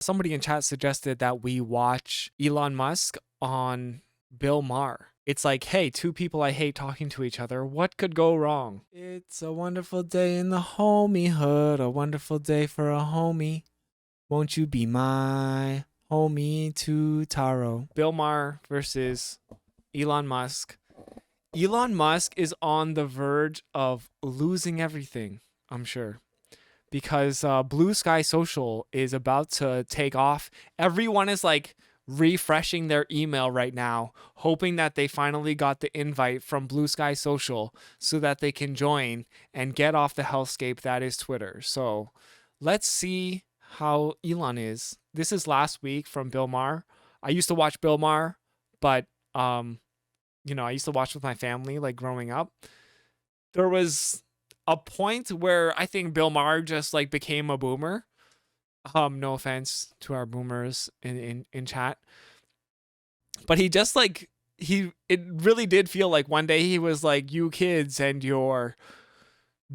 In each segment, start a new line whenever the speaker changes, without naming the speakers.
Somebody in chat suggested that we watch Elon Musk on Bill Maher. It's like, hey, two people I hate talking to each other. What could go wrong? It's a wonderful day in the homiehood, a wonderful day for a homie. Won't you be my homie to Taro? Bill Maher versus Elon Musk. Elon Musk is on the verge of losing everything, I'm sure, because Blue Sky Social is about to take off. Everyone is like refreshing their email right now, hoping that they finally got the invite from Blue Sky Social so that they can join and get off the hellscape that is Twitter. So let's see how Elon is. This is last week from Bill Maher. I used to watch Bill Maher, but I used to watch with my family like growing up. There was a point where I think Bill Maher just like became a boomer. No offense to our boomers in chat. But he just like it really did feel like one day he was like, you kids and your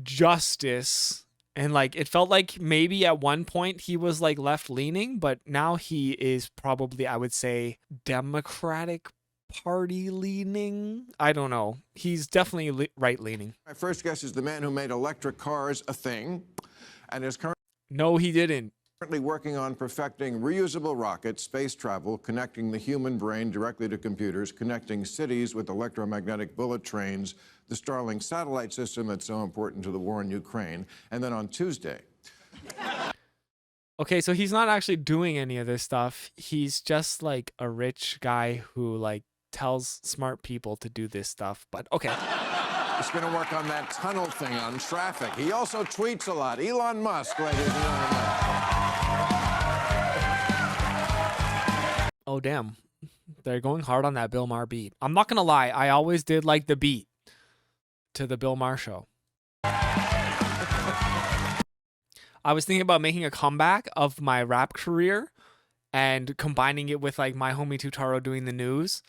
justice. And like it felt like maybe at one point he was like left leaning, but now he is probably, I would say, Democratic Party leaning. I don't know. He's definitely right leaning.
My first guest is the man who made electric cars a thing and is
No, he didn't.
currently working on perfecting reusable rockets, space travel, connecting the human brain directly to computers, connecting cities with electromagnetic bullet trains, the Starlink satellite system that's so important to the war in Ukraine. And then on Tuesday.
Okay, so he's not actually doing any of this stuff. He's just like a rich guy who like tells smart people to do this stuff. But okay.
He's going to work on that tunnel thing on traffic. He also tweets a lot. Elon Musk, ladies and gentlemen.
Oh, damn. They're going hard on that Bill Maher beat. I'm not going to lie. I always did like the beat to the Bill Maher show. I was thinking about making a comeback of my rap career and combining it with like my homie Tutaro doing the news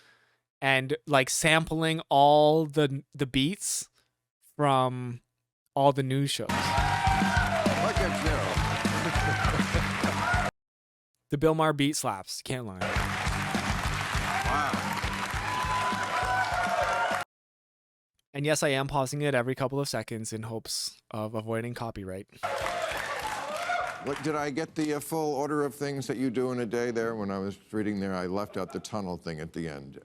and like sampling all the beats from all the news shows.
Look at you.
The Bill Maher beat slaps. Can't lie.
Wow.
And yes, I am pausing it every couple of seconds in hopes of avoiding copyright.
What, did I get the full order of things that you do in a day there? When I was reading there, I left out the tunnel thing at the end.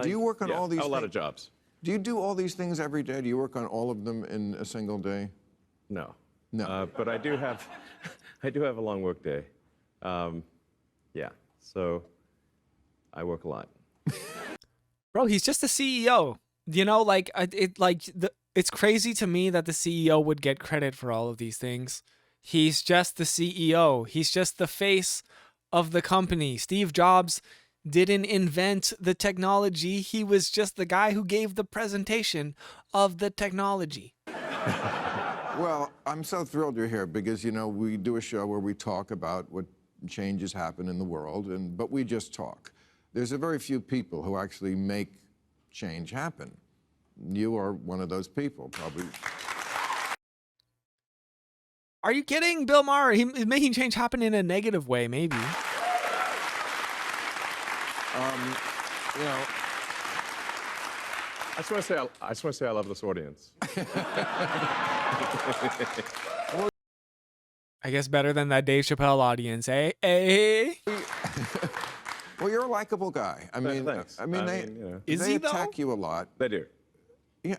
Do you work on all these
a
things?
lot of jobs.
Do you do all these things every day? Do you work on all of them in a single day?
No.
No.
But I do have, I do have a long work day. Yeah. So I work a lot.
Bro, he's just a CEO. You know, like it's crazy to me that the CEO would get credit for all of these things. He's just the CEO. He's just the face of the company. Steve Jobs didn't invent the technology. He was just the guy who gave the presentation of the technology.
Well, I'm so thrilled you're here because, you know, we do a show where we talk about what changes happen in the world, but we just talk. There's a very few people who actually make change happen. You are one of those people, probably.
Are you kidding, Bill Maher? He's making change happen in a negative way, maybe.
You know,
I just want to say I love this audience.
I guess better than that Dave Chappelle audience, eh? Eh?
well, you're a likable guy. I mean,
thanks.
I mean, they,
you know.
Is
they
he, though?
attack you a lot.
They do.
Yeah.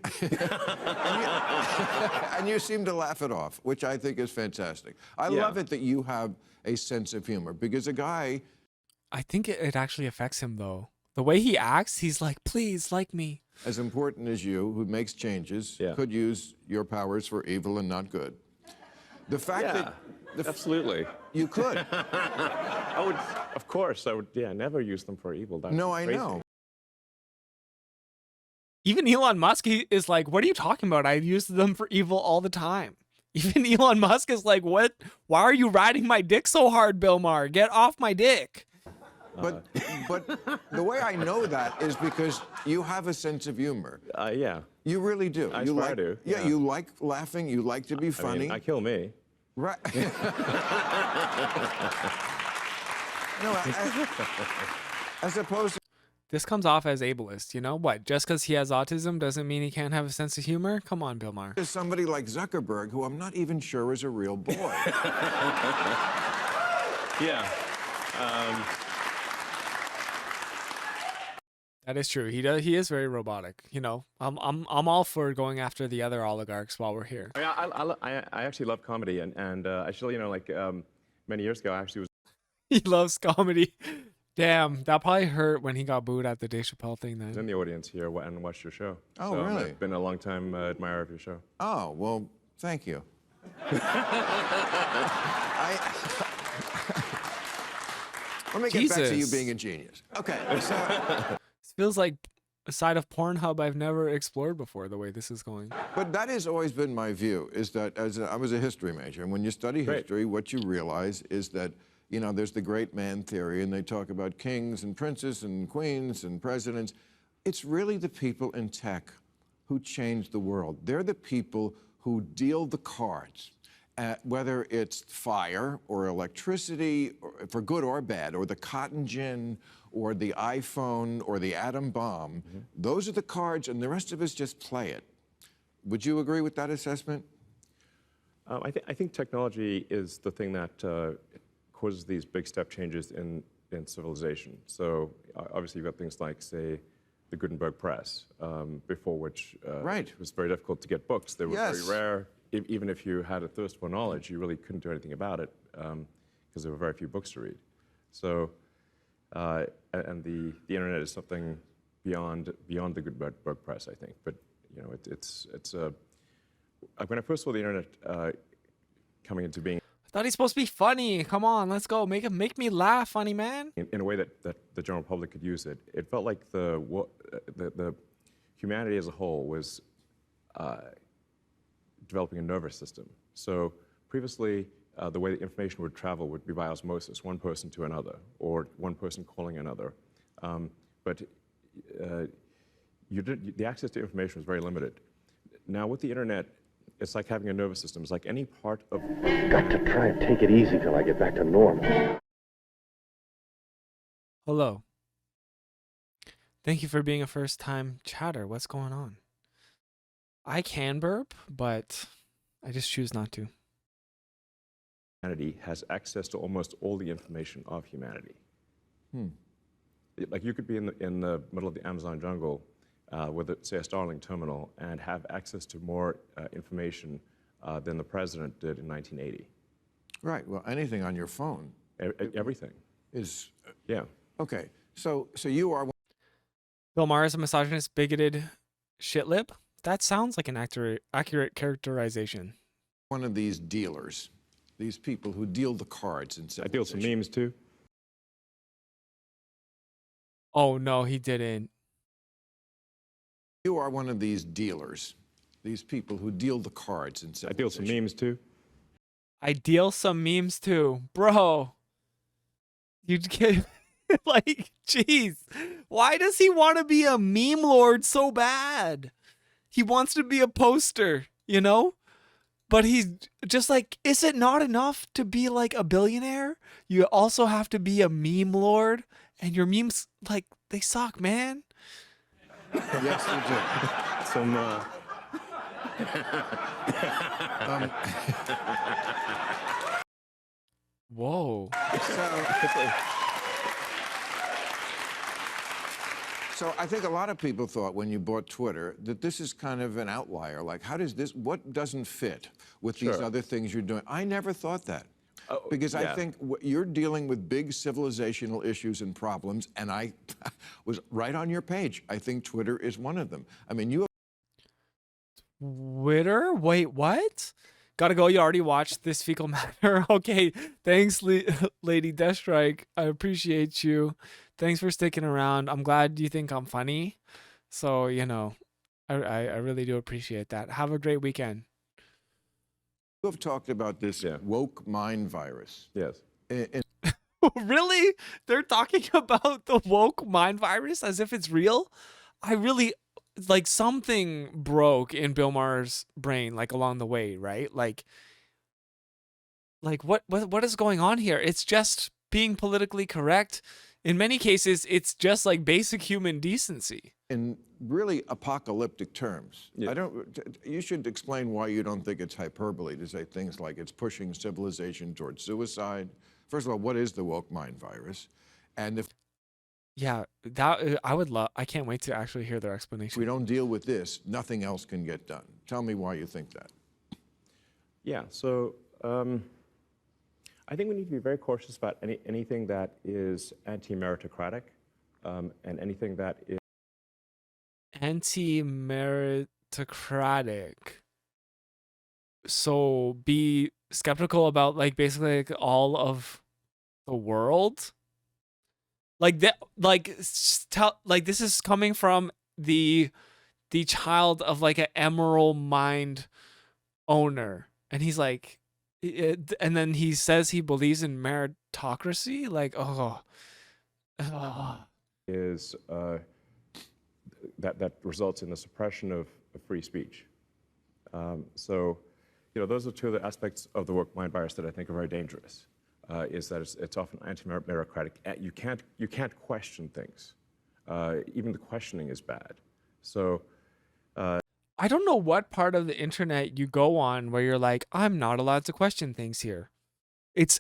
and you seem to laugh it off, which I think is fantastic. I love it that you have a sense of humor because a guy...
I think it actually affects him, though. The way he acts, he's like, please, like me.
as important as you, who makes changes, could use your powers for evil and not good. The fact that...
absolutely.
You could.
I would, of course, I would, never use them for evil. That's
no, I
crazy.
know.
Even Elon Musk is like, what are you talking about? I use them for evil all the time. Even Elon Musk is like, what? Why are you riding my dick so hard, Bill Maher? Get off my dick.
But the way I know that is because you have a sense of humor.
Yeah.
You really do.
I
you
swear
like,
to.
Yeah, you like laughing. You like to be funny.
I mean, I kill me.
Right. No, as opposed
This comes off as ableist, you know? What? Just because he has autism doesn't mean he can't have a sense of humor? Come on, Bill Maher.
to somebody like Zuckerberg, who I'm not even sure is a real boy.
Yeah.
That is true. He is very robotic. You know, I'm all for going after the other oligarchs while we're here.
I actually love comedy, and actually, many years ago, I actually was
He loves comedy. Damn, that probably hurt when he got booed at the Dave Chappelle thing
in
then.
the audience here and watched your show.
Oh,
So
really?
I've been a long time admirer of your show.
Oh, well, thank you. Let me get back to you
Jesus.
being a genius. Okay, so
This feels like a side of Pornhub I've never explored before, the way this is going.
but that has always been my view, is that I was a history major, and when you study
Great.
history, what you realize is that, you know, there's the great man theory, and they talk about kings and princes and queens and presidents. It's really the people in tech who change the world. They're the people who deal the cards, whether it's fire or electricity, or, for good or bad, or the cotton gin, or the iPhone, or the atom bomb. Those are the cards, and the rest of us just play it. Would you agree with that assessment?
I think technology is the thing that causes these big step changes in civilization. So obviously you've got things like, say, the Gutenberg press, before which
Right.
it was very difficult to get books. They were
Yes.
very rare. Even if you had a thirst for knowledge, you really couldn't do anything about it because there were very few books to read. So, and the internet is something beyond the Gutenberg press, I think. But you know, it's when I first saw the internet coming into being
I thought he's supposed to be funny. Come on, let's go. Make me laugh, funny man.
in a way that the general public could use it, it felt like the humanity as a whole was developing a nervous system. So previously, the way the information would travel would be by osmosis, one person to another, or one person calling another. But the access to information was very limited. Now with the internet, it's like having a nervous system. It's like any part of
Got to try and take it easy till I get back to normal.
Hello. Thank you for being a first-time chatter. What's going on? I can burp, but I just choose not to.
humanity has access to almost all the information of humanity. Like you could be in the middle of the Amazon jungle with, say, a Starlink terminal and have access to more information than the president did in 1980.
Right. Well, anything on your phone
Everything.
is
Yeah.
okay. So you are
Bill Maher is a misogynist, bigoted shitlip. That sounds like an accurate characterization.
one of these dealers, these people who deal the cards in
I deal with some
civilization.
memes too.
Oh no, he didn't.
You are one of these dealers, these people who deal the cards in
I
civilization.
deal with some memes too.
I deal some memes too, bro. You get like, jeez, why does he want to be a meme lord so bad? He wants to be a poster, you know? But he's just like, is it not enough to be like a billionaire? You also have to be a meme lord, and your memes, like, they suck, man.
Yes, you do.
Some.
Whoa.
So I think a lot of people thought when you bought Twitter that this is kind of an outlier. Like, how does this, what doesn't fit with these
Sure.
other things you're doing? I never thought that. Because I
yeah.
think you're dealing with big civilizational issues and problems, and I was right on your page. I think Twitter is one of them. I mean, you
Twitter? Wait, what? Gotta go. You already watched This Fecal Matter. Okay. Thanks, Lady Deathstrike. I appreciate you. Thanks for sticking around. I'm glad you think I'm funny. So, you know, I really do appreciate that. Have a great weekend.
have talked about this
Yeah.
woke mind virus.
Yes.
And
Really? They're talking about the woke mind virus as if it's real? I really, like, something broke in Bill Maher's brain, like, along the way, right? Like what is going on here? It's just being politically correct. In many cases, it's just like basic human decency.
In really apocalyptic terms.
Yeah.
You should explain why you don't think it's hyperbole to say things like it's pushing civilization towards suicide. First of all, what is the woke mind virus? And if
Yeah, that I would love. I can't wait to actually hear their
we
explanation.
don't deal with this, nothing else can get done. Tell me why you think that.
Yeah, so I think we need to be very cautious about anything that is anti-meritocratic and anything that is
Anti-meritocratic. So be skeptical about like basically like all of the world. Like that, like like this is coming from the child of like an emerald mind owner, and he's like, and then he says he believes in meritocracy. Like,
is that results in the suppression of free speech. So, those are two of the aspects of the woke mind virus that I think are very dangerous. Is that it's often anti-meritocratic. You can't question things. Even the questioning is bad. So.
I don't know what part of the internet you go on where you're like, I'm not allowed to question things here. It's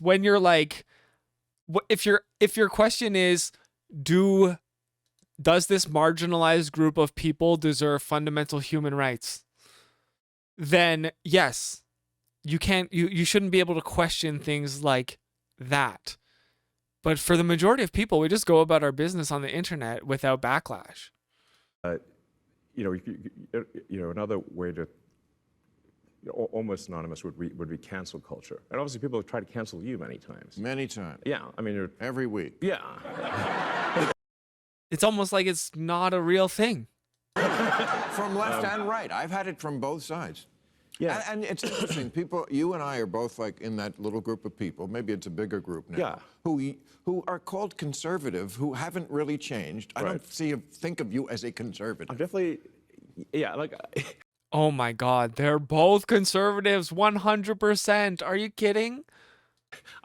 when you're like, if your question is, does this marginalized group of people deserve fundamental human rights? Then yes, you shouldn't be able to question things like that. But for the majority of people, we just go about our business on the internet without backlash.
Another way to almost synonymous would be cancel culture. And obviously people have tried to cancel you many times.
Many times.
Yeah, I mean,
Every week.
yeah.
It's almost like it's not a real thing.
From left and right. I've had it from both sides.
Yeah.
And it's interesting. People, you and I are both like in that little group of people. Maybe it's a bigger group now.
Yeah.
Who are called conservative, who haven't really changed. I don't
Right.
think of you as a conservative.
I'm definitely, yeah, like,
Oh my God, they're both conservatives, 100%. Are you kidding?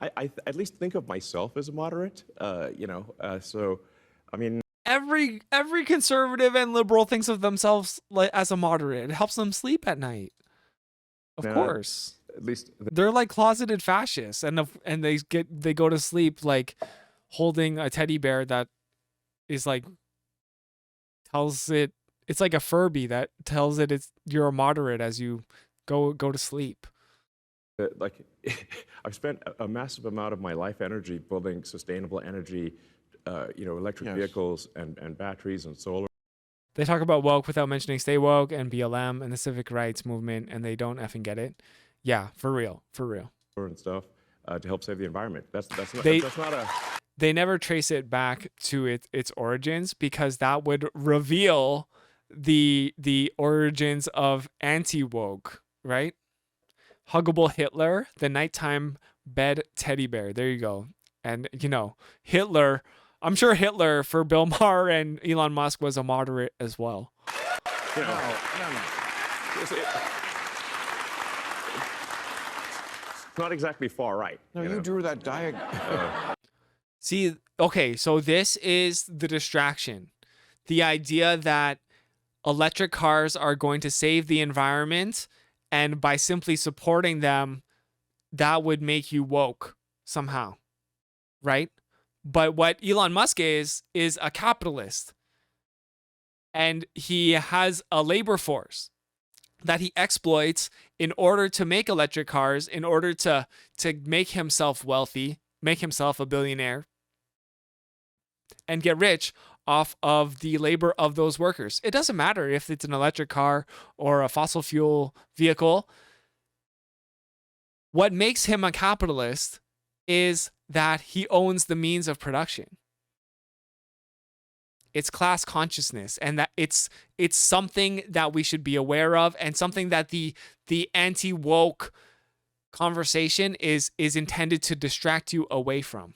I at least think of myself as a moderate, so, I mean.
Every conservative and liberal thinks of themselves like as a moderate. It helps them sleep at night. Of course.
At least.
They're like closeted fascists, and they go to sleep like holding a teddy bear that is like tells it it's like a Furby that tells it you're a moderate as you go to sleep.
Like, I've spent a massive amount of my life energy building sustainable energy, electric vehicles and batteries and solar.
They talk about woke without mentioning stay woke and BLM and the civic rights movement, and they don't effing get it. Yeah, for real.
And stuff to help save the environment. That's not a.
They never trace it back to its origins, because that would reveal the origins of anti-woke, right? Huggable Hitler, the nighttime bed teddy bear. There you go. And Hitler, I'm sure Hitler for Bill Maher and Elon Musk was a moderate as well.
No.
It's not exactly far right.
No, you drew that diagram.
See, okay, so this is the distraction. The idea that electric cars are going to save the environment, and by simply supporting them, that would make you woke somehow, right? But what Elon Musk is a capitalist. And he has a labor force that he exploits in order to make electric cars, in order to make himself wealthy, make himself a billionaire, and get rich off of the labor of those workers. It doesn't matter if it's an electric car or a fossil fuel vehicle. What makes him a capitalist is that he owns the means of production. It's class consciousness, and that it's something that we should be aware of, and something that the anti-woke conversation is intended to distract you away from.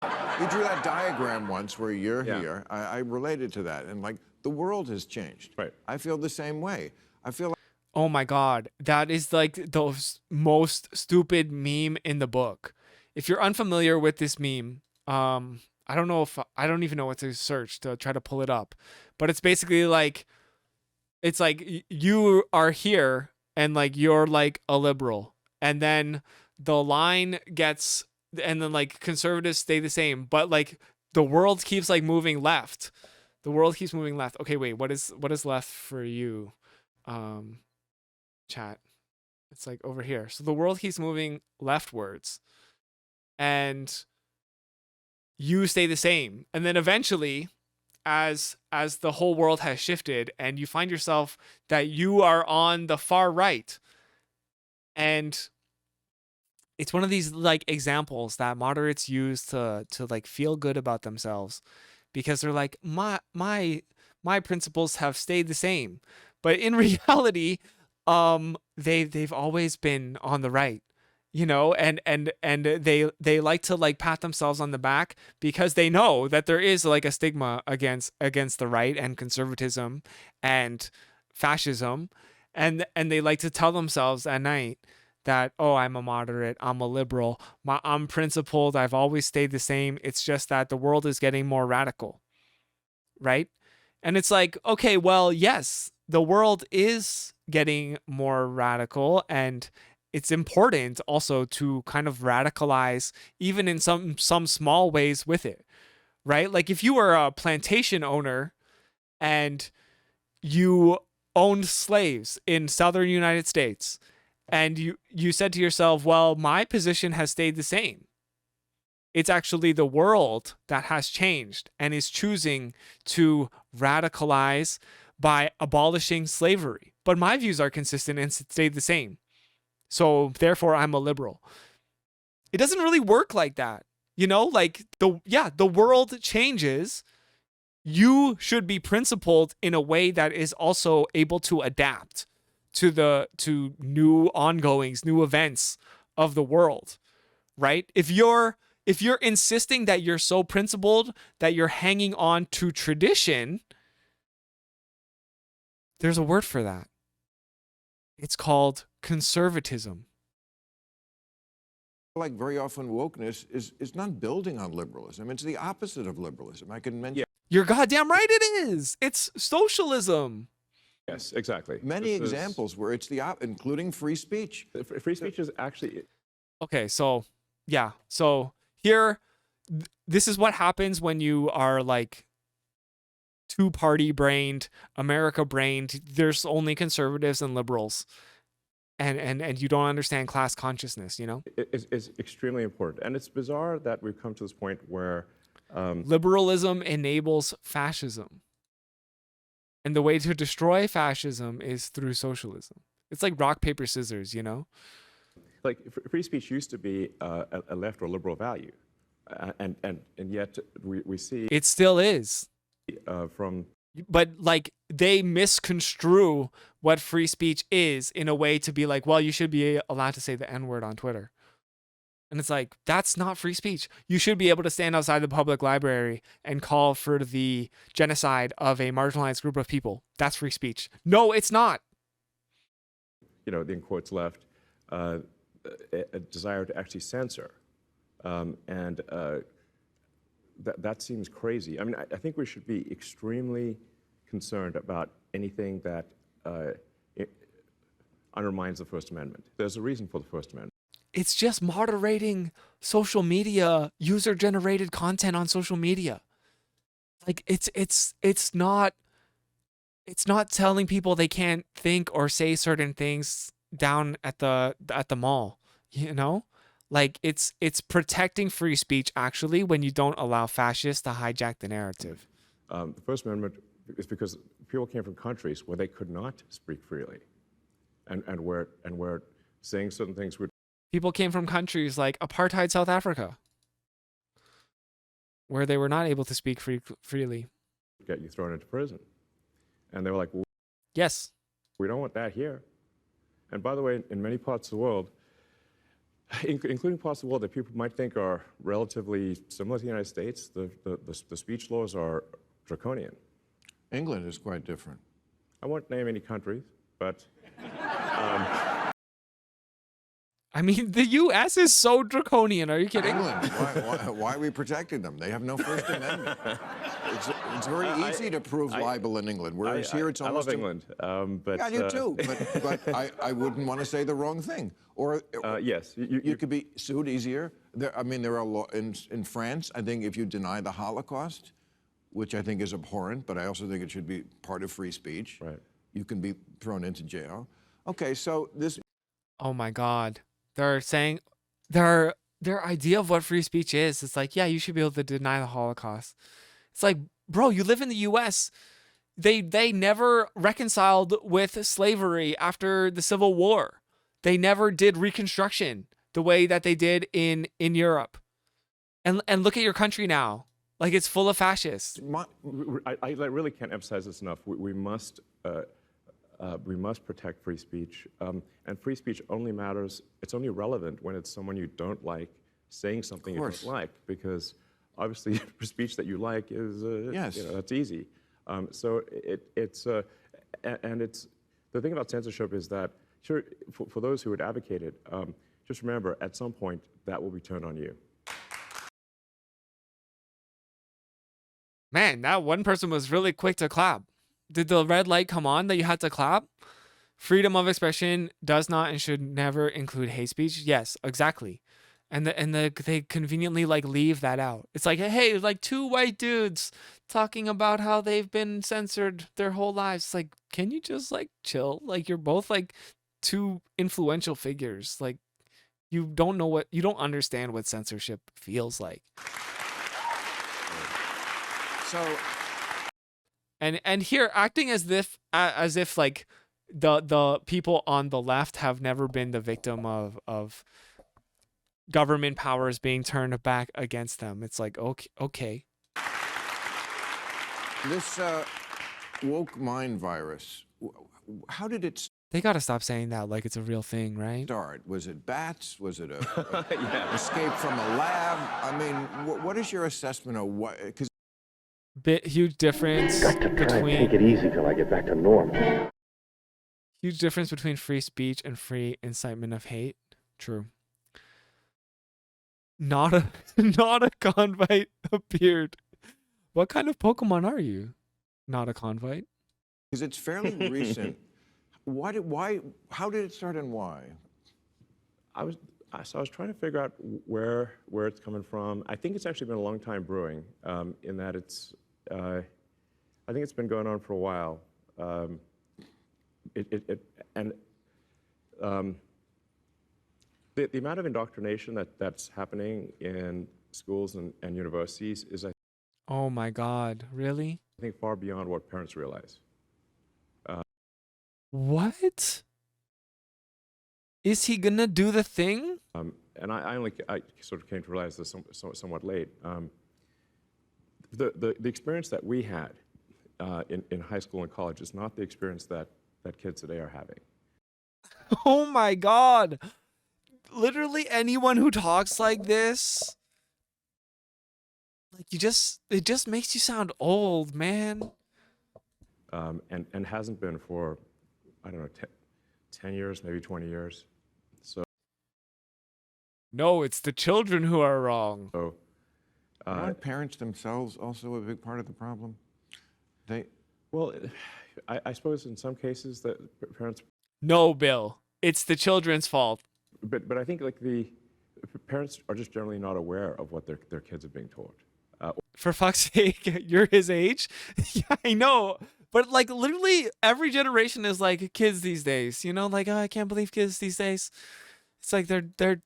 You drew that diagram once where you're here. I related to that, and like the world has changed.
Right.
I feel the same way. I feel like
Oh my God, that is like the most stupid meme in the book. if you're unfamiliar with this meme, I don't even know what to search to try to pull it up, but it's basically like, it's like you are here and like you're like a liberal, and then the line gets, and then like conservatives stay the same, but like the world keeps like moving left. The world keeps moving left. Okay, wait, what is left for you? Chat. It's like over here. So the world keeps moving leftwards and you stay the same. And then eventually, as the whole world has shifted and you find yourself that you are on the far right, and it's one of these like examples that moderates use to like feel good about themselves, because they're like, my principles have stayed the same, but in reality, they've always been on the right, you know, and they like to like pat themselves on the back because they know that there is like a stigma against the right and conservatism and fascism, and they like to tell themselves at night that, oh, I'm a moderate, I'm a liberal, I'm principled, I've always stayed the same. It's just that the world is getting more radical, right? And it's like, okay, well, yes, the world is getting more radical, and it's important also to kind of radicalize even in some small ways with it, right? Like if you were a plantation owner and you owned slaves in southern United States, and you said to yourself, well, my position has stayed the same. It's actually the world that has changed and is choosing to radicalize by abolishing slavery. But my views are consistent and stayed the same. So therefore, I'm a liberal. It doesn't really work like that. You know, like the world changes. You should be principled in a way that is also able to adapt to new ongoings, new events of the world, right? If you're insisting that you're so principled that you're hanging on to tradition, there's a word for that. It's called conservatism.
Like very often wokeness is not building on liberalism. It's the opposite of liberalism. I can mention
You're goddamn right it is. It's socialism.
Yes, exactly.
many examples where it's including free speech.
Free speech is actually...
Okay, so yeah. So here, this is what happens when you are like two-party brained, America brained. There's only conservatives and liberals. And you don't understand class consciousness, you know?
It's extremely important. And it's bizarre that we've come to this point where...
liberalism enables fascism. And the way to destroy fascism is through socialism. It's like rock, paper, scissors, you know?
Like free speech used to be a left or liberal value. And yet we see...
It still is.
From...
But like they misconstrue what free speech is in a way to be like, well, you should be allowed to say the N-word on Twitter. And it's like, that's not free speech. You should be able to stand outside the public library and call for the genocide of a marginalized group of people. That's free speech. No, it's not.
You know, in quotes left, a desire to actually censor. That seems crazy. I mean, I think we should be extremely concerned about anything that undermines the First Amendment. There's a reason for the First Amendment.
It's just moderating social media, user-generated content on social media. Like it's not telling people they can't think or say certain things down at the mall, you know? Like it's protecting free speech actually when you don't allow fascists to hijack the narrative.
The First Amendment is because people came from countries where they could not speak freely, and where saying certain things would...
People came from countries like apartheid South Africa, where they were not able to speak freely.
Get you thrown into prison. And they were like, well,
yes,
we don't want that here. And by the way, in many parts of the world, including parts of the world that people might think are relatively similar to the United States, the speech laws are draconian.
England is quite different.
I won't name any countries, but...
I mean, the U.S. is so draconian. Are you kidding?
England, why are we protecting them? They have no First Amendment. It's very easy to prove libel in England, whereas here it's almost...
I love England, but...
Yeah, I do too, but I wouldn't want to say the wrong thing. Or
yes,
you could be sued easier. I mean, there are laws in France. I think if you deny the Holocaust, which I think is abhorrent, but I also think it should be part of free speech.
Right.
You can be thrown into jail. Okay, so this...
Oh my God. They're saying their idea of what free speech is. It's like, yeah, you should be able to deny the Holocaust. It's like, bro, you live in the U.S. They never reconciled with slavery after the Civil War. They never did Reconstruction the way that they did in Europe. And look at your country now. Like, it's full of fascists.
I really can't emphasize this enough. We must protect free speech. And free speech only matters, it's only relevant when it's someone you don't like saying something you don't like. Because obviously, speech that you like is,
yes.
That's easy. So it's the thing about censorship is that, sure, for those who would advocate it, just remember, at some point, that will be turned on you.
Man, that one person was really quick to clap. Did the red light come on that you had to clap? Freedom of expression does not and should never include hate speech. Yes, exactly. And they conveniently like leave that out. It's like, hey, like two white dudes talking about how they've been censored their whole lives. It's like, can you just like chill? Like, you're both like two influential figures. Like, you don't understand what censorship feels like.
So,
and here acting as if like the people on the left have never been the victim of government powers being turned back against them. It's like, okay.
This woke mind virus, how did it
They gotta stop saying that like it's a real thing, right?
start? Was it bats? Was it a escape from a lab? I mean, what is your assessment of what? Because
Huge difference
Got to try and take it
between
easy till I get back to normal.
huge difference between free speech and free incitement of hate. True. Not a convite appeared. What kind of Pokemon are you? Not a convite.
it's fairly recent. How did it start and why?
I was trying to figure out where it's coming from. I think it's actually been a long time brewing, in that it's, I think it's been going on for a while. The amount of indoctrination that's happening in schools and universities is, I
Oh my God, really?
think, far beyond what parents realize.
What? Is he gonna do the thing?
And I sort of came to realize this somewhat late. The experience that we had in high school and college is not the experience that kids today are having.
Oh my God. Literally anyone who talks like this, like it just makes you sound old, man.
And hasn't been for, I don't know, 10 years, maybe 20 years. So
No, it's the children who are wrong.
Aren't parents themselves also a big part of the problem?
Well, I suppose in some cases that parents,
No, Bill. It's the children's fault.
but I think like the parents are just generally not aware of what their kids are being taught.
For fuck's sake, you're his age? Yeah, I know. But like literally every generation is like kids these days. You know, like, oh, I can't believe kids these days. It's like they're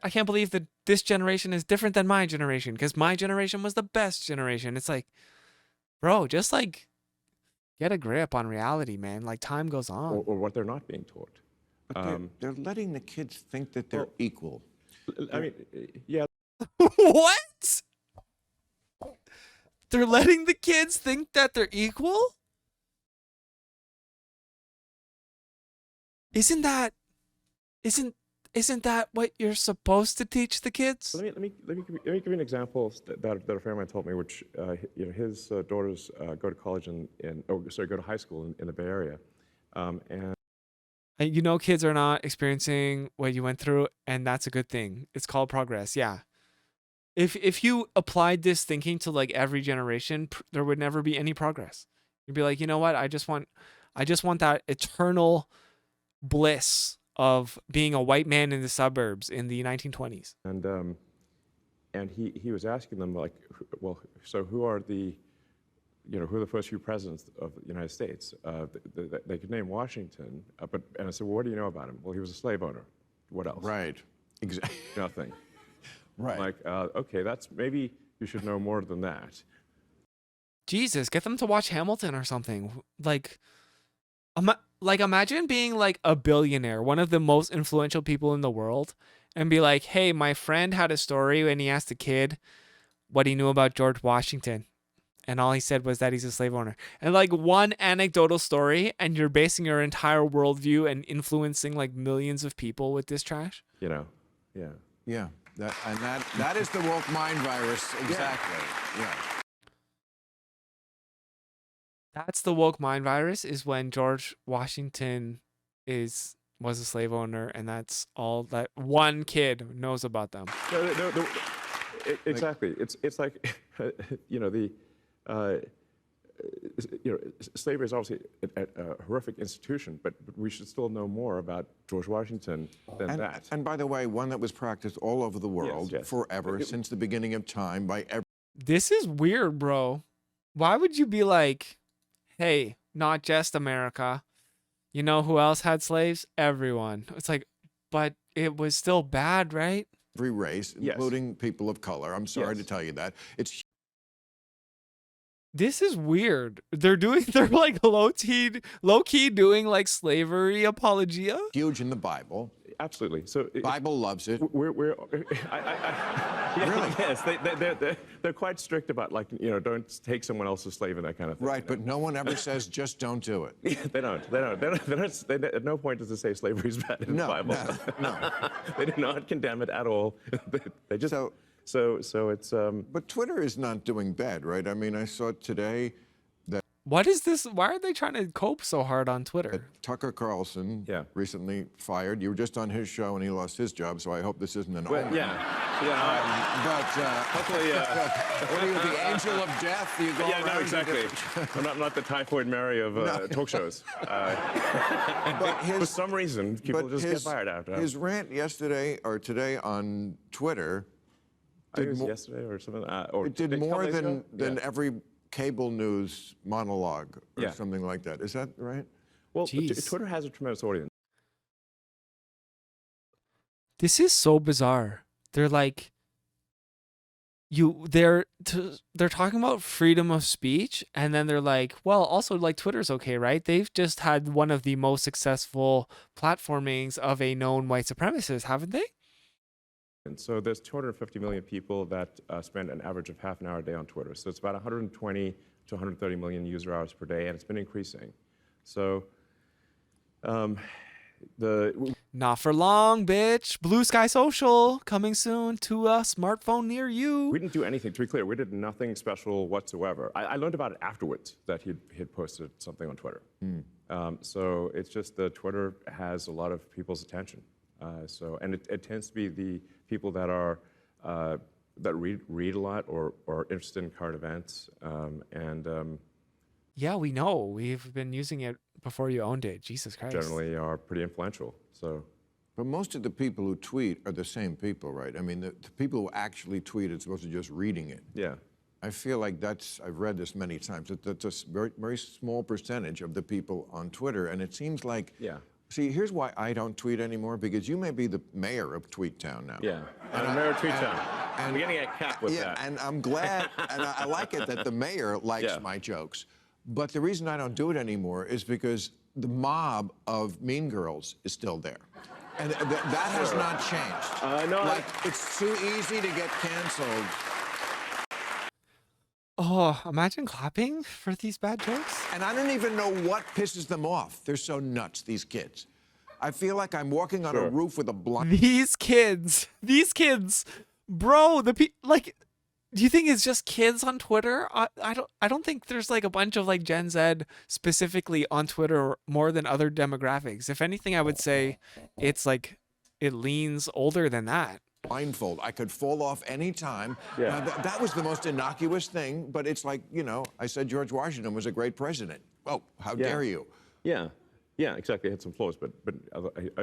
I can't believe that this generation is different than my generation because my generation was the best generation. It's like, bro, just like get a grip on reality, man. Like time goes on.
Or what they're not being taught.
But they're letting the kids think that they're equal.
I mean, yeah.
What? They're letting the kids think that they're equal? Isn't that what you're supposed to teach the kids?
Let me give you an example that a friend of mine told me, which his daughters go to college go to high school in the Bay Area, and
And you know, kids are not experiencing what you went through, and that's a good thing. It's called progress. Yeah. If you applied this thinking to like every generation, there would never be any progress. You'd be like, you know what? I just want that eternal bliss of being a white man in the suburbs in the 1920s.
And he was asking them like, well, so who are the first few presidents of the United States? They could name Washington, and I said, well, what do you know about him? Well, he was a slave owner. What else?
Right. Exactly.
Nothing.
Right.
Like, okay, maybe you should know more than that.
Jesus, get them to watch Hamilton or something. Like imagine being like a billionaire, one of the most influential people in the world, and be like, hey, my friend had a story when he asked a kid what he knew about George Washington. And all he said was that he's a slave owner. And like one anecdotal story, and you're basing your entire worldview and influencing like millions of people with this trash.
Yeah.
Yeah. That is the woke mind virus. Exactly. Yeah.
That's the woke mind virus, is when George Washington was a slave owner, and that's all that one kid knows about them.
No, exactly. It's like, slavery is obviously a horrific institution, but we should still know more about George Washington than that.
And by the way, one that was practiced all over the world forever, since the beginning of time, by every.
This is weird, bro. Why would you be like, hey, not just America. You know who else had slaves? Everyone. It's like, but it was still bad, right?
Every race, including people of color. I'm sorry to tell you that.
This is weird. They're like low key doing like slavery apologia.
Huge in the Bible.
Absolutely. So
Bible loves it.
Really? Yes, they're quite strict about don't take someone else's slave and that kind of thing.
Right, but no one ever says just don't do it.
Yeah, they don't. At no point does it say slavery is bad in the Bible.
No.
They do not condemn it at all. They just so it's.
But Twitter is not doing bad, right? I mean, I saw today that.
What is this? Why are they trying to cope so hard on Twitter?
Tucker Carlson recently fired. You were just on his show and he lost his job, so I hope this isn't an omen.
Hopefully.
What are you, the angel of death? You go around.
No, exactly. I'm not the Typhoid Mary of talk shows.
But
for some reason, people just get fired after.
His rant yesterday or today on Twitter.
Yesterday or something.
It did more than every cable news monologue or something like that. Is that right?
Well, Twitter has a tremendous audience.
This is so bizarre. They're like, they're talking about freedom of speech, and then they're like, well, also like Twitter's okay, right? They've just had one of the most successful platformings of a known white supremacist, haven't they?
And so there's 250 million people that spend an average of half an hour a day on Twitter. So it's about 120 to 130 million user hours per day, and it's been increasing. So
not for long, bitch. Blue Sky Social coming soon to a smartphone near you.
We didn't do anything, to be clear. We did nothing special whatsoever. I learned about it afterwards, that he'd posted something on Twitter. So it's just that Twitter has a lot of people's attention. And it tends to be the people that are that read a lot or are interested in current events.
Yeah, we know. We've been using it before you owned it. Jesus Christ.
Generally are pretty influential. So.
But most of the people who tweet are the same people, right? I mean, the people who actually tweet are supposed to just reading it.
Yeah.
I feel like I've read this many times, that's a very, very small percentage of the people on Twitter. And it seems like, see, here's why I don't tweet anymore, because you may be the mayor of Tweet Town now.
Yeah, I'm mayor of Tweet Town. I'm getting a cap with that.
And I'm glad, and I like it that the mayor likes my jokes. But the reason I don't do it anymore is because the mob of Mean Girls is still there. And that has not changed.
No,
like, it's too easy to get canceled.
Oh, imagine clapping for these bad jokes.
And I don't even know what pisses them off. They're so nuts, these kids. I feel like I'm walking on a roof with a blind.
These kids, bro, Do you think it's just kids on Twitter? I don't think there's like a bunch of like Gen Z specifically on Twitter more than other demographics. If anything, I would say it's like it leans older than that.
Blindfold. I could fall off any time.
Yeah.
Now, that was the most innocuous thing, but it's like, I said George Washington was a great president. Oh, how dare you?
Yeah. Yeah, exactly. It had some flaws, but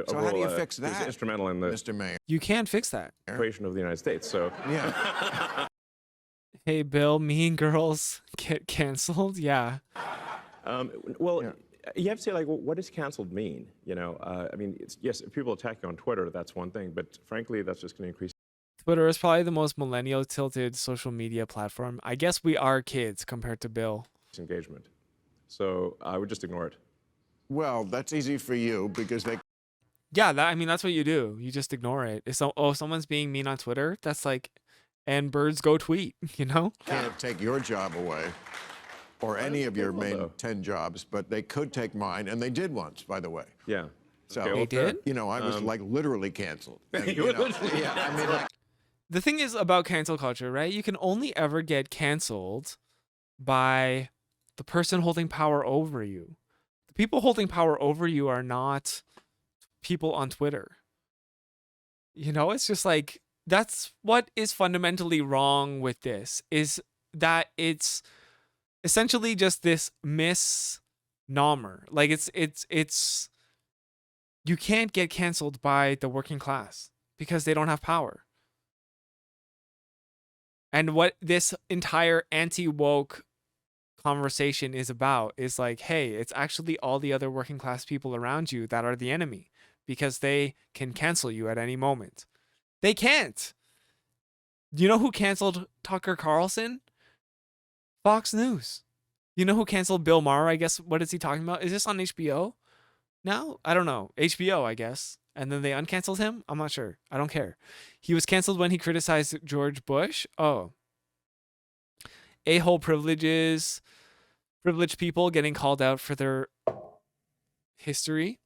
So how do you fix
He was
that,
instrumental in the
Mr. Mayor?
You can't fix that.
creation of the United States. So
Yeah.
Hey, Bill, Mean Girls get canceled? Yeah.
well, you have to say, like, what does canceled mean? I mean, yes, if people attack you on Twitter, that's one thing, but frankly, that's just going to increase
Twitter is probably the most millennial tilted social media platform. I guess we are kids compared to Bill.
engagement. So I would just ignore it.
Well, that's easy for you because they
Yeah, I mean, that's what you do. You just ignore it. If someone's being mean on Twitter, that's like, and birds go tweet,
can't take your job away or any of your
well,
main
though.
10 jobs, but they could take mine, and they did once, by the way.
Yeah.
So
Okay, well,
They
fair.
did?
I was like literally canceled. And,
You were
yeah, I mean, like,
The thing is about cancel culture, right? You can only ever get canceled by the person holding power over you. The people holding power over you are not people on Twitter. It's just like that's what is fundamentally wrong with this is that it's essentially just this misnomer. Like it's you can't get canceled by the working class because they don't have power. And what this entire anti-woke conversation is about is like, hey, it's actually all the other working class people around you that are the enemy because they can cancel you at any moment. They can't. Do you know who canceled Tucker Carlson? Fox News. You know who canceled Bill Maher? I guess, what is he talking about? Is this on HBO? No? I don't know. HBO, I guess. And then they uncanceled him? I'm not sure. I don't care. He was canceled when he criticized George Bush. Oh. A-hole privileged people getting called out for their history.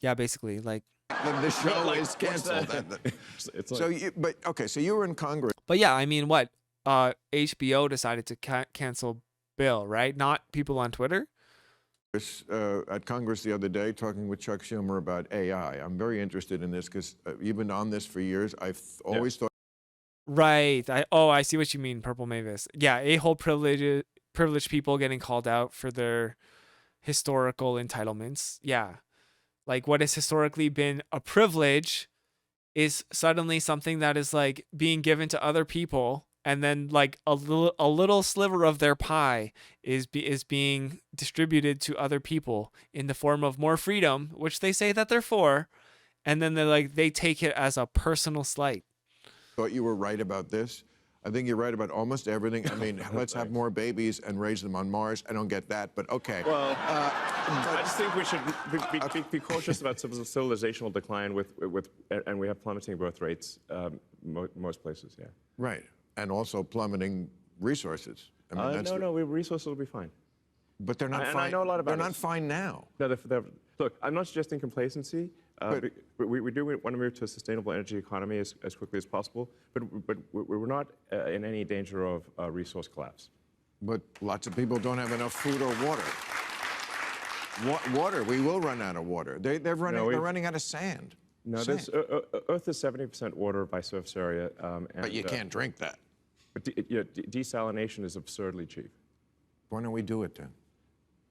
Yeah, basically, like.
the show
Like,
is
what's
canceled.
that? It's
So,
like,
so you were in Congress.
But yeah, I mean, what? HBO decided to cancel Bill, right? Not people on Twitter.
At Congress the other day talking with Chuck Schumer about AI. I'm very interested in this because you've been on this for years. I've always thought
Right. I see what you mean, Purple Mavis. Yeah, a-hole privileged people getting called out for their historical entitlements. Yeah. Like what has historically been a privilege is suddenly something that is like being given to other people, and then like a little sliver of their pie is being distributed to other people in the form of more freedom, which they say that they're for, and then they take it as a personal slight.
you were right about this. I think you're right about almost everything. I mean, let's have more babies and raise them on Mars. I don't get that, but okay.
well, I just think we should be cautious about civilizational decline and we have plummeting birth rates most places. Yeah.
Right. And also plummeting resources. I mean,
Resources will be fine.
But they're not
And
fine.
I know a lot about
They're
it.
not fine now.
No, look, I'm not suggesting complacency. But we do want to move to a sustainable energy economy as quickly as possible. But we're not in any danger of resource collapse.
But lots of people don't have enough food or water. Water, we will run out of water. They're running out of sand.
No,
Sand.
Earth is 70% water by surface area.
But you can't drink that.
But desalination is absurdly cheap.
Why don't we do it then?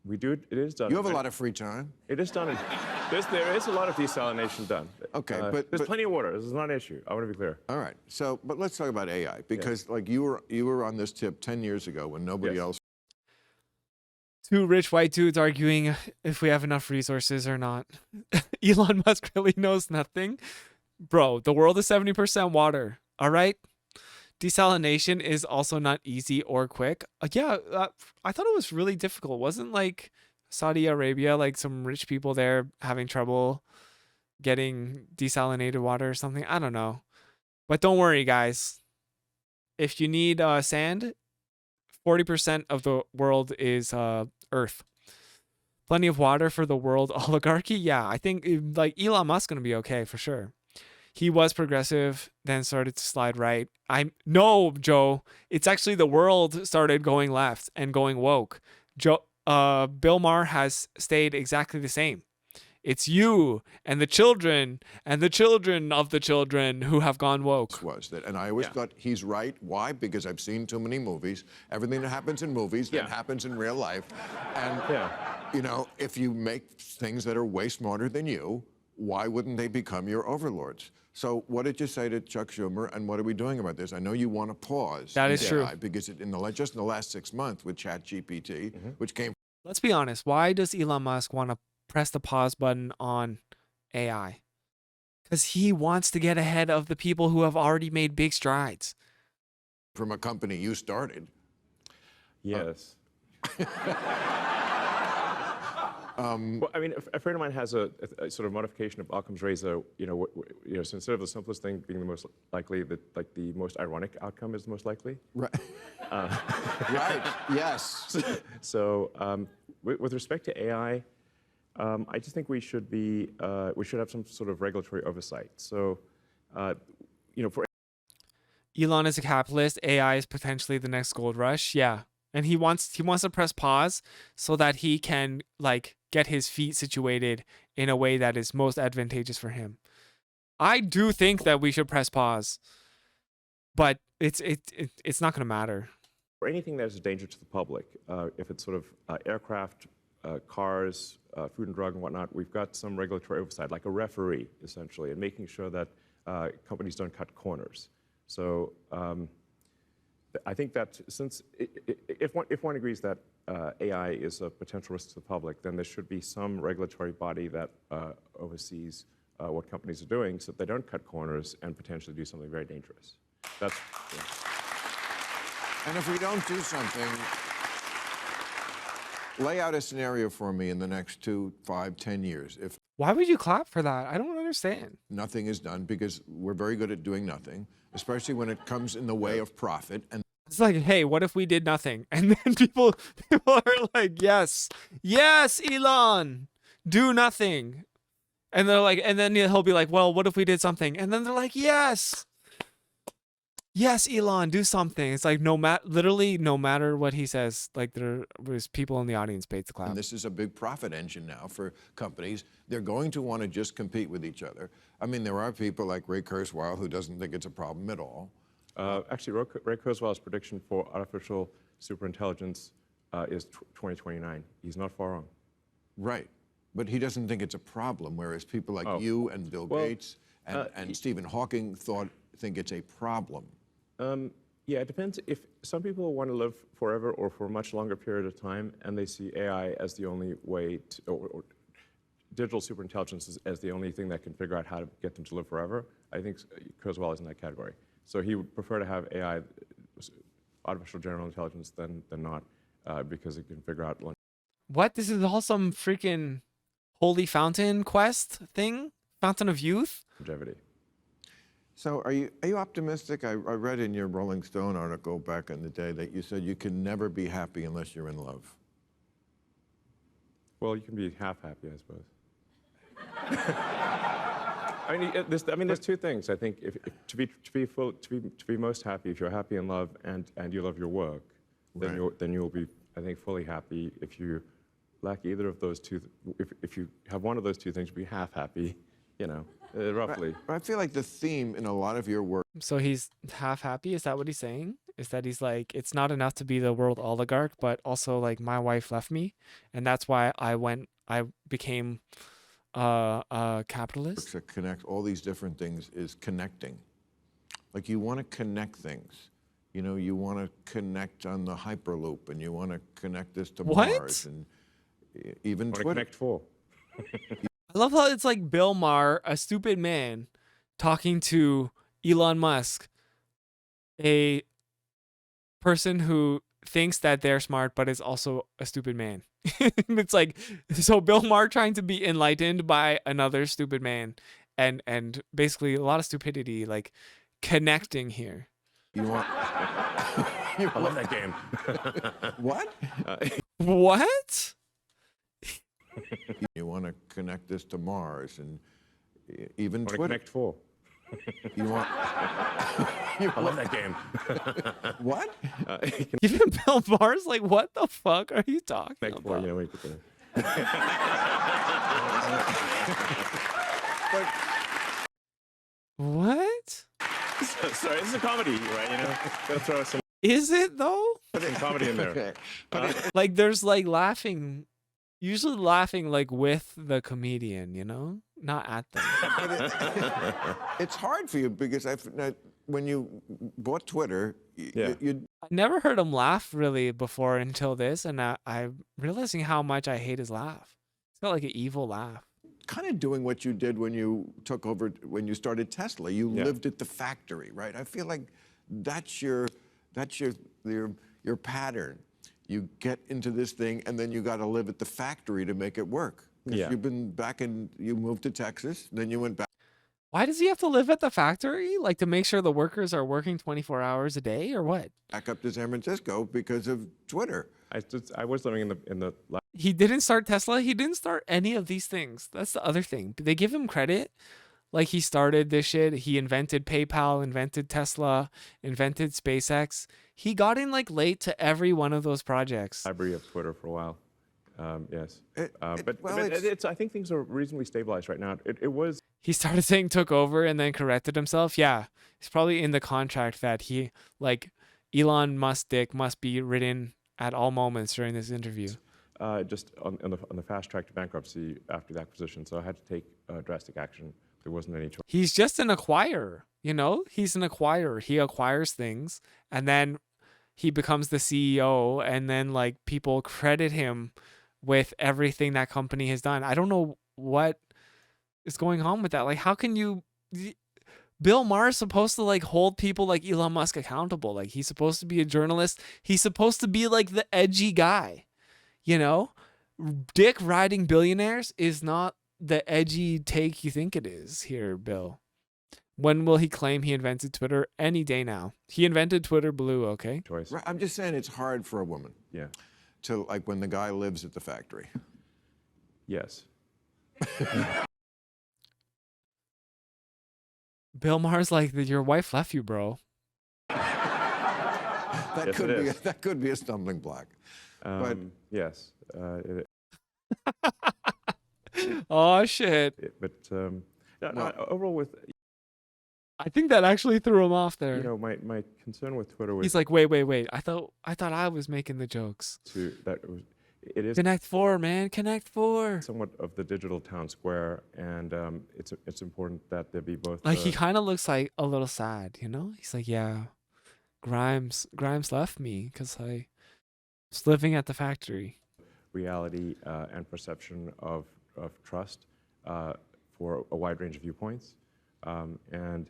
We do it. It is done.
You have a lot of free time.
It is done. There is a lot of desalination done.
Okay,
there's plenty of water. This is not an issue. I want to be clear.
All right. So, but let's talk about AI because, like, you were on this tip 10 years ago when nobody
Yes.
else.
Two rich white dudes arguing if we have enough resources or not. Elon Musk really knows nothing. Bro, the world is 70% water. All right? Desalination is also not easy or quick. I thought it was really difficult. Wasn't like Saudi Arabia, like some rich people there having trouble getting desalinated water or something? I don't know. But don't worry, guys. If you need sand, 40% of the world is Earth. Plenty of water for the world oligarchy. Yeah, I think like Elon Musk's going to be okay for sure. he was progressive, then started to slide right. No, Joe. It's actually the world started going left and going woke. Bill Maher has stayed exactly the same. It's you and the children of the children who have gone woke.
Was that, and I always thought he's right. Why? Because I've seen too many movies. Everything that happens in movies that happens in real life. And, you know, if you make things that are way smarter than you, why wouldn't they become your overlords? So what did you say to Chuck Schumer, and what are we doing about this? I know you want to pause.
That is true.
Because just in the last 6 months with ChatGPT, which came...
Let's be honest. Why does Elon Musk want to press the pause button on AI? Because he wants to get ahead of the people who have already made big strides.
From a company you started.
Yes. Well, I mean, a friend of mine has a sort of modification of Occam's razor. You know, so instead of the simplest thing being the most likely, the most ironic outcome is the most likely.
Right. Right. Yes.
So, with respect to AI, I just think we should have some sort of regulatory oversight. So, you know, for
Elon is a capitalist. AI is potentially the next gold rush. Yeah. And he wants to press pause so that he can like get his feet situated in a way that is most advantageous for him. I do think that we should press pause, but it's not going to matter.
For anything that is a danger to the public, if it's sort of aircraft, cars, food and drug and whatnot, we've got some regulatory oversight, like a referee, essentially, and making sure that companies don't cut corners. So I think that if one agrees that AI is a potential risk to the public, then there should be some regulatory body that oversees what companies are doing so that they don't cut corners and potentially do something very dangerous. That's... Yeah.
And if we don't do something, lay out a scenario for me in the next 2, 5, 10 years. If
Why would you clap for that? I don't understand.
nothing is done, because we're very good at doing nothing, especially when it comes in the way of profit. And
It's like, hey, what if we did nothing? And then people are like, yes, Elon, do nothing. And they're like, and then he'll be like, well, what if we did something? And then they're like, yes, Elon, do something. It's like literally no matter what he says, like there was people in the audience paid to clap.
And this is a big profit engine now for companies. They're going to want to just compete with each other. I mean, there are people like Ray Kurzweil who doesn't think it's a problem at all.
Actually, Ray Kurzweil's prediction for artificial superintelligence is 2029. He's not far wrong.
Right. But he doesn't think it's a problem, whereas people like you and Bill Gates and Stephen Hawking think it's a problem.
Yeah, it depends. If some people want to live forever or for a much longer period of time, and they see AI as the only way to, or digital superintelligence as the only thing that can figure out how to get them to live forever, I think Kurzweil is in that category. So he would prefer to have AI, artificial general intelligence, than not, because it can figure out.
What? This is all some freaking holy fountain quest thing? Fountain of youth?
Longevity.
So are you optimistic? I read in your Rolling Stone article back in the day that you said you can never be happy unless you're in love.
Well, you can be half happy, I suppose. I mean, there's two things. I think to be most happy, if you're happy in love and you love your work, then you'll be, I think, fully happy. If you lack either of those two, if you have one of those two things, be half happy, you know, roughly.
But I feel like the theme in a lot of your work.
So he's half happy? Is that what he's saying? Is that he's like, it's not enough to be the world oligarch, but also like my wife left me, and that's why I became a capitalist?
To connect all these different things is connecting. Like you want to connect things. You know, you want to connect on the Hyperloop, and you want to connect this to Mars, and even Twitter.
Connect full.
I love how it's like Bill Maher, a stupid man, talking to Elon Musk, a person who thinks that they're smart but is also a stupid man. It's like, so Bill Maher trying to be enlightened by another stupid man, and basically a lot of stupidity, like connecting here.
You want?
I love that game.
What?
What?
You want to connect this to Mars, and even Twitter.
Connect full.
You want
I love that game.
what?
Even Bill Maher's like, what the fuck are you talking
Connect Four,
about?
you know, make it
But
What?
Sorry, this is a comedy, right? You know, gotta throw some
Is it though?
comedy in there.
okay.
Like there's like laughing, usually laughing like with the comedian, you know, not at them.
It's hard for you because when you bought Twitter,
Yeah.
you
I never heard him laugh really before until this, and I'm realizing how much I hate his laugh. It's got like an evil laugh.
kind of doing what you did when you took over, when you started Tesla. You
Yeah.
lived at the factory, right? I feel like that's your pattern. You get into this thing, and then you got to live at the factory to make it work. 'Cause
Yeah.
you've been back in, you moved to Texas, then you went back.
Why does he have to live at the factory? Like to make sure the workers are working 24 hours a day or what?
Back up to San Francisco because of Twitter.
I was living in the
He didn't start Tesla. He didn't start any of these things. That's the other thing. They give him credit. Like he started this shit. He invented PayPal, invented Tesla, invented SpaceX. He got in like late to every one of those projects.
library of Twitter for a while. Yes. But
well,
I think things are reasonably stabilized right now. It was
He started saying took over and then corrected himself. Yeah. It's probably in the contract that he like Elon Musk dick must be written at all moments during this interview.
just on the fast track to bankruptcy after the acquisition, so I had to take drastic action. There wasn't any choice.
He's just an acquirer, you know? He's an acquirer. He acquires things and then he becomes the CEO and then like people credit him with everything that company has done. I don't know what is going on with that. Like how can you Bill Maher is supposed to like hold people like Elon Musk accountable. Like he's supposed to be a journalist. He's supposed to be like the edgy guy. You know? Dick riding billionaires is not the edgy take you think it is here, Bill. When will he claim he invented Twitter? Any day now. He invented Twitter Blue, okay?
Choice.
Right, I'm just saying it's hard for a woman
Yeah.
to, like, when the guy lives at the factory.
Yes.
Bill Maher's like, your wife left you, bro.
That
Yes,
could
it
be
is.
that could be a stumbling block.
Yes.
Oh, shit.
Overall, with
I think that actually threw him off there.
you know, my concern with Twitter was
He's like, wait. I thought I was making the jokes.
it is
Connect 4, man. Connect 4.
somewhat of the digital town square, and it's important that there be both.
Like he kind of looks like a little sad, you know? He's like, yeah, Grimes left me because I was living at the factory.
reality and perception of trust for a wide range of viewpoints. And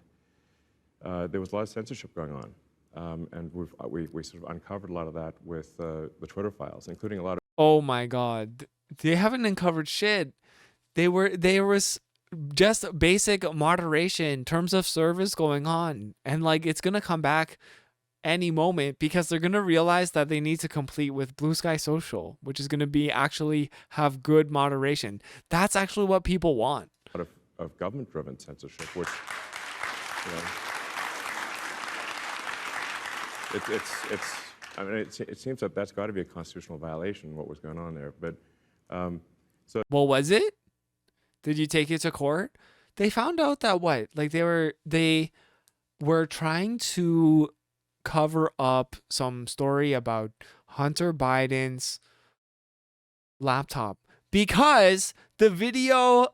there was a lot of censorship going on. And we sort of uncovered a lot of that with the Twitter files, including a lot of
Oh my God. They haven't uncovered shit. There was just basic moderation, terms of service going on. And like, it's going to come back any moment because they're going to realize that they need to complete with Blue Sky Social, which is going to be actually have good moderation. That's actually what people want.
of government-driven censorship, which, you know, it's. I mean, it seems that that's got to be a constitutional violation. What was going on there, but
Well, was it? Did you take it to court? They found out that what? Like they were trying to cover up some story about Hunter Biden's laptop because the video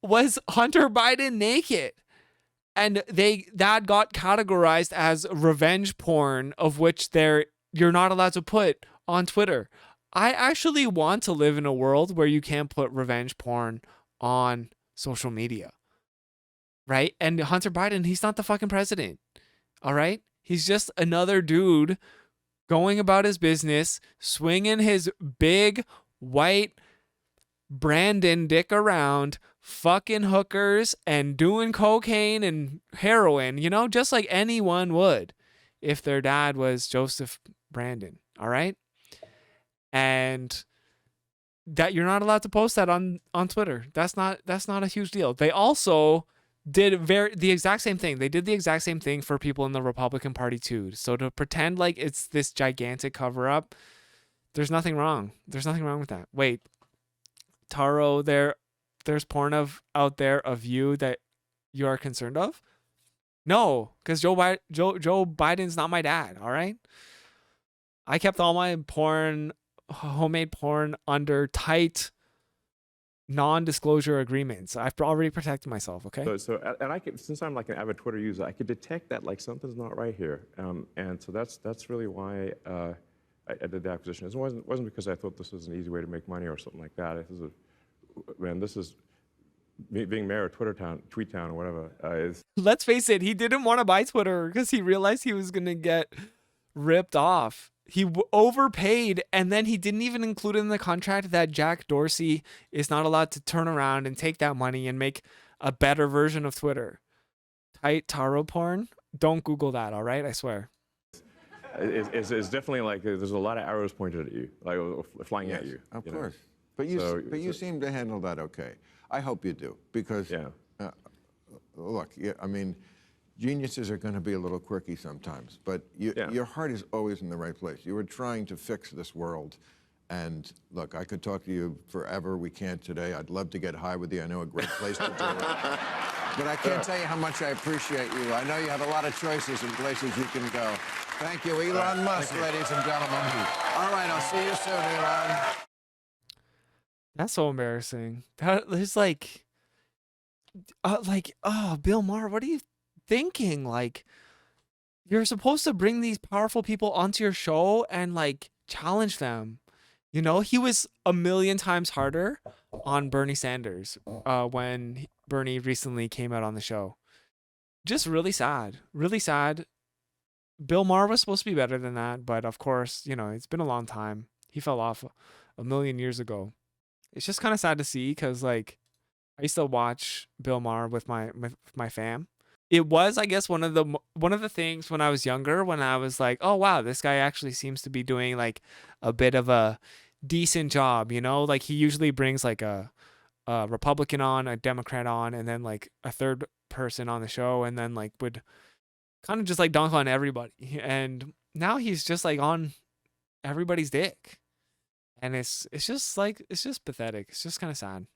was Hunter Biden naked. And that got categorized as revenge porn, of which you're not allowed to put on Twitter. I actually want to live in a world where you can't put revenge porn on social media. Right? And Hunter Biden, he's not the fucking president. All right? He's just another dude going about his business, swinging his big white Brandon dick around, fucking hookers and doing cocaine and heroin, you know, just like anyone would if their dad was Joseph Brandon. All right? And that you're not allowed to post that on Twitter. That's not a huge deal. They also did the exact same thing. They did the exact same thing for people in the Republican Party too. So to pretend like it's this gigantic cover up, there's nothing wrong. There's nothing wrong with that. Wait, Taro, there's porn out there of you that you are concerned of? No, because Joe Biden's not my dad. All right. I kept all my homemade porn under tight non-disclosure agreements. I've already protected myself. Okay.
And I could, since I'm like an avid Twitter user, I could detect that like something's not right here. And so that's really why I did the acquisition. It wasn't because I thought this was an easy way to make money or something like that. This is me being mayor of Tweet Town or whatever.
Let's face it, he didn't want to buy Twitter because he realized he was gonna get ripped off. He overpaid, and then he didn't even include in the contract that Jack Dorsey is not allowed to turn around and take that money and make a better version of Twitter. Tight Taro porn? Don't Google that, all right? I swear.
It's definitely like there's a lot of arrows pointed at you, like flying at you.
Of course. But you seem to handle that okay. I hope you do, because look, I mean, geniuses are going to be a little quirky sometimes, but your heart is always in the right place. You were trying to fix this world, and look, I could talk to you forever. We can't today. I'd love to get high with you. I know a great place to do it. But I can't tell you how much I appreciate you. I know you have a lot of choices and places you can go. Thank you, Elon Musk, ladies and gentlemen. All right, I'll see you soon, Elon.
That's so embarrassing. That is like, oh, Bill Maher, what are you thinking? Like, you're supposed to bring these powerful people onto your show and like challenge them. You know, he was a million times harder on Bernie Sanders when Bernie recently came out on the show. Just really sad. Really sad. Bill Maher was supposed to be better than that, but of course, you know, it's been a long time. He fell off a million years ago. It's just kind of sad to see because, like, I used to watch Bill Maher with my fam. It was, I guess, one of the things when I was younger, when I was like, oh wow, this guy actually seems to be doing like a bit of a decent job, you know? Like he usually brings like a Republican on, a Democrat on, and then like a third person on the show, and then like would kind of just like dunk on everybody. And now he's just like on everybody's dick. And it's just pathetic. It's just kind of sad.